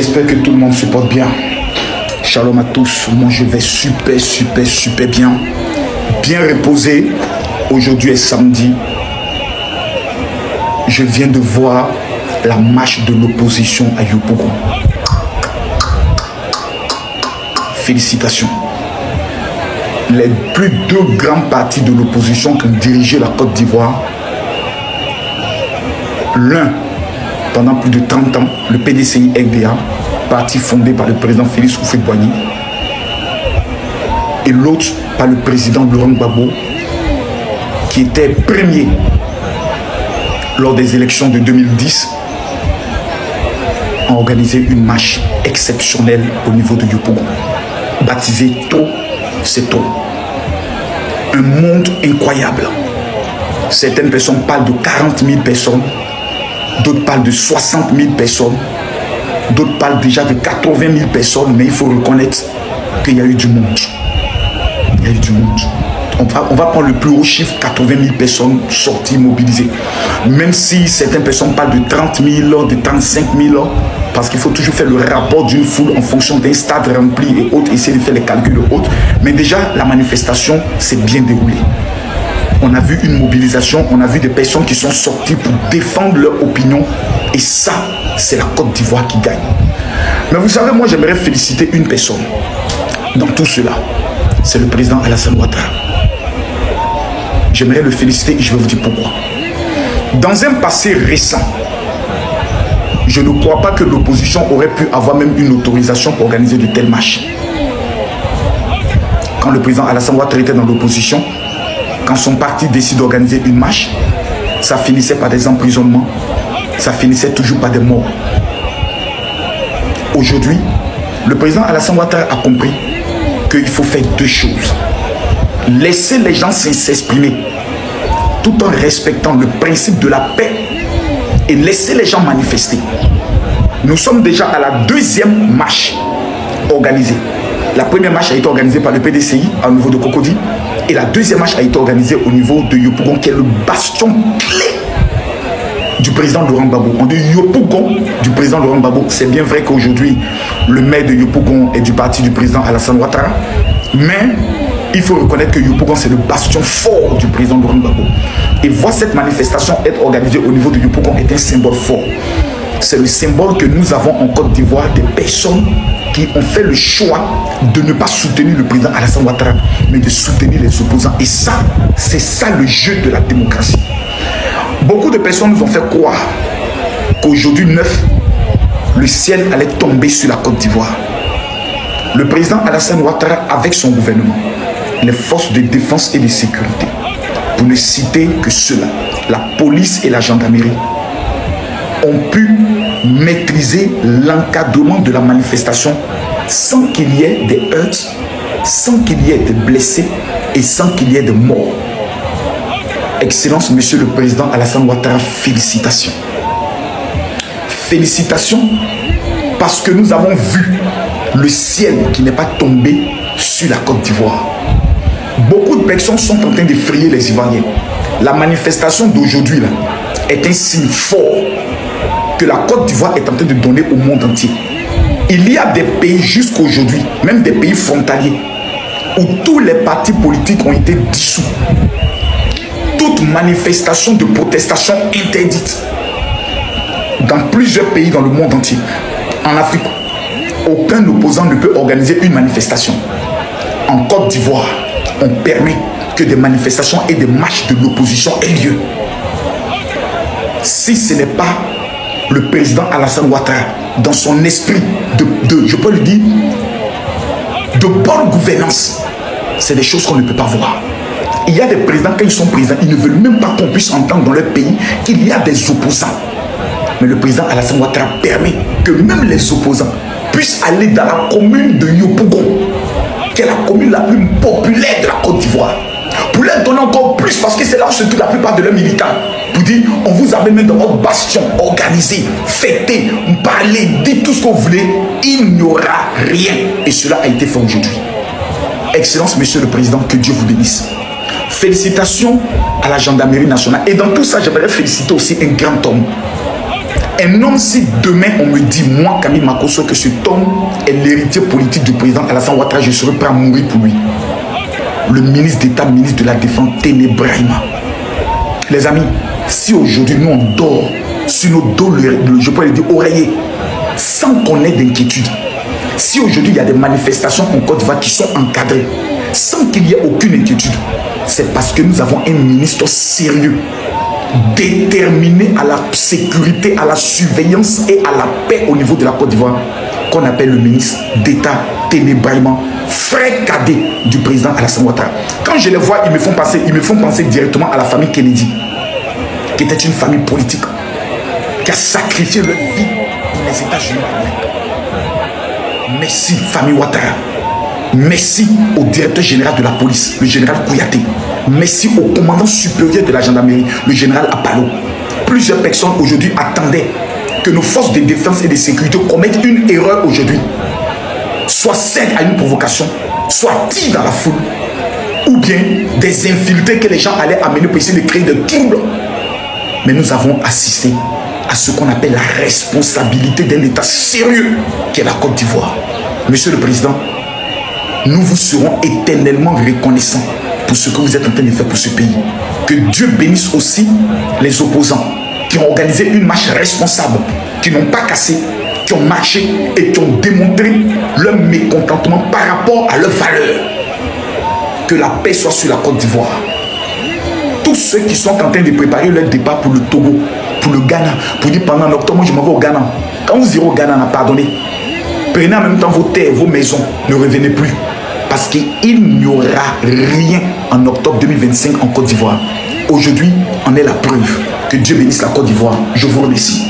J'espère que tout le monde se porte bien. Shalom à tous. Moi, je vais super bien. Bien reposé. Aujourd'hui est samedi. Je viens de voir la marche de l'opposition à Yopougon. Félicitations. Les plus deux grands partis de l'opposition qui ont dirigé la Côte d'Ivoire, l'un pendant plus de 30 ans, le PDCI-RDA, parti fondé par le président Félix Houphouët-Boigny, et l'autre par le président Laurent Gbagbo, qui était premier lors des élections de 2010, a organisé une marche exceptionnelle au niveau de Yopougon, baptisée Trop, c'est trop. Un monde incroyable. Certaines personnes parlent de 40 000 personnes, d'autres parlent de 60 000 personnes, d'autres parlent déjà de 80 000 personnes, mais il faut reconnaître qu'il y a eu du monde. Il y a eu du monde. On va prendre le plus haut chiffre, 80 000 personnes sorties, mobilisées. Même si certaines personnes parlent de 30 000, de 35 000, parce qu'il faut toujours faire le rapport d'une foule en fonction d'un stade rempli et autres, essayer de faire les calculs et autres. Mais déjà, la manifestation s'est bien déroulée. On a vu une mobilisation, on a vu des personnes qui sont sorties pour défendre leur opinion. Et ça, c'est la Côte d'Ivoire qui gagne. Mais vous savez, moi, j'aimerais féliciter une personne dans tout cela. C'est le président Alassane Ouattara. J'aimerais le féliciter et je vais vous dire pourquoi. Dans un passé récent, je ne crois pas que l'opposition aurait pu avoir même une autorisation pour organiser de telles marches. Quand le président Alassane Ouattara était dans l'opposition, quand son parti décide d'organiser une marche, ça finissait par des emprisonnements, ça finissait toujours par des morts. Aujourd'hui, le président Alassane Ouattara a compris qu'il faut faire deux choses. Laisser les gens s'exprimer tout en respectant le principe de la paix et laisser les gens manifester. Nous sommes déjà à la deuxième marche organisée. La première marche a été organisée par le PDCI au niveau de Cocody et la deuxième marche a été organisée au niveau de Yopougon, qui est le bastion clé du président Laurent Gbagbo. On dit Yopougon du président Laurent Gbagbo. C'est bien vrai qu'aujourd'hui, le maire de Yopougon est du parti du président Alassane Ouattara, mais il faut reconnaître que Yopougon, c'est le bastion fort du président Laurent Gbagbo. Et voir cette manifestation être organisée au niveau de Yopougon est un symbole fort. C'est le symbole que nous avons en Côte d'Ivoire des personnes qui ont fait le choix de ne pas soutenir le président Alassane Ouattara, mais de soutenir les opposants. Et ça, c'est ça le jeu de la démocratie. Beaucoup de personnes nous ont fait croire qu'aujourd'hui 9, le ciel allait tomber sur la Côte d'Ivoire. Le président Alassane Ouattara, avec son gouvernement, les forces de défense et de sécurité, pour ne citer que ceux-là, la police et la gendarmerie, ont pu maîtriser l'encadrement de la manifestation sans qu'il y ait des heurts, sans qu'il y ait des blessés et sans qu'il y ait de morts. Excellence, Monsieur le Président Alassane Ouattara, félicitations. Félicitations parce que nous avons vu le ciel qui n'est pas tombé sur la Côte d'Ivoire. Beaucoup de personnes sont en train d'effrayer les Ivoiriens. La manifestation d'aujourd'hui est un signe fort que la Côte d'Ivoire est en train de donner au monde entier. Il y a des pays jusqu'aujourd'hui, même des pays frontaliers, où tous les partis politiques ont été dissous. Toute manifestation de protestation interdite. Dans plusieurs pays dans le monde entier. En Afrique, aucun opposant ne peut organiser une manifestation. En Côte d'Ivoire, on permet que des manifestations et des marches de l'opposition aient lieu. Si ce n'est pas le président Alassane Ouattara, dans son esprit je peux le dire, de bonne gouvernance, c'est des choses qu'on ne peut pas voir. Il y a des présidents, quand ils sont présidents, ils ne veulent même pas qu'on puisse entendre dans leur pays qu'il y a des opposants. Mais le président Alassane Ouattara permet que même les opposants puissent aller dans la commune de Yopougon, qui est la commune la plus populaire de la Côte d'Ivoire, pour leur donner encore plus, parce que c'est là où se trouve la plupart de leurs militants, pour dire, on vous a mis dans votre bastion, organisé, fêté, parlé, dites tout ce que vous voulez, il n'y aura rien. Et cela a été fait aujourd'hui. Excellence, Monsieur le Président, que Dieu vous bénisse. Félicitations à la gendarmerie nationale. Et dans tout ça, j'aimerais féliciter aussi un grand homme, Un homme, si demain on me dit, moi, Camille Makosso, que cet homme est l'héritier politique du président Alassane Ouattara, je serai prêt à mourir pour lui. Le ministre d'État, ministre de la Défense, Téné Brahima. Les amis, si aujourd'hui nous on dort sur nos dos, je pourrais le dire, oreillers, sans qu'on ait d'inquiétude, si aujourd'hui il y a des manifestations en Côte d'Ivoire qui sont encadrées, sans qu'il y ait aucune inquiétude, c'est parce que nous avons un ministre sérieux, déterminé à la sécurité, à la surveillance et à la paix au niveau de la Côte d'Ivoire, qu'on appelle le ministre d'État Téné Brahima, frère cadet du président Alassane Ouattara. Quand je les vois, ils me font penser directement à la famille Kennedy, qui était une famille politique, qui a sacrifié leur vie pour les États-Unis d'Amérique. Merci, famille Ouattara. Merci au directeur général de la police, le général Kouyaté. Merci au commandant supérieur de la gendarmerie, le général Apalo. Plusieurs personnes aujourd'hui attendaient que nos forces de défense et de sécurité commettent une erreur aujourd'hui. Soit cèdent à une provocation, soit tirent dans la foule, ou bien des infiltrés que les gens allaient amener pour essayer de créer des troubles. Mais nous avons assisté à ce qu'on appelle la responsabilité d'un État sérieux qui est la Côte d'Ivoire. Monsieur le Président, nous vous serons éternellement reconnaissants pour ce que vous êtes en train de faire pour ce pays. Que Dieu bénisse aussi les opposants qui ont organisé une marche responsable, qui n'ont pas cassé, qui ont marché et qui ont démontré leur mécontentement par rapport à leurs valeurs. Que la paix soit sur la Côte d'Ivoire. Tous ceux qui sont en train de préparer leur départ pour le Togo, pour le Ghana, pour dire pendant l'octobre, moi je m'en vais au Ghana. Quand vous irez au Ghana, pardonnez. Prenez en même temps vos terres, vos maisons, ne revenez plus. Parce qu'il n'y aura rien en octobre 2025 en Côte d'Ivoire. Aujourd'hui, on est la preuve. Que Dieu bénisse la Côte d'Ivoire. Je vous remercie.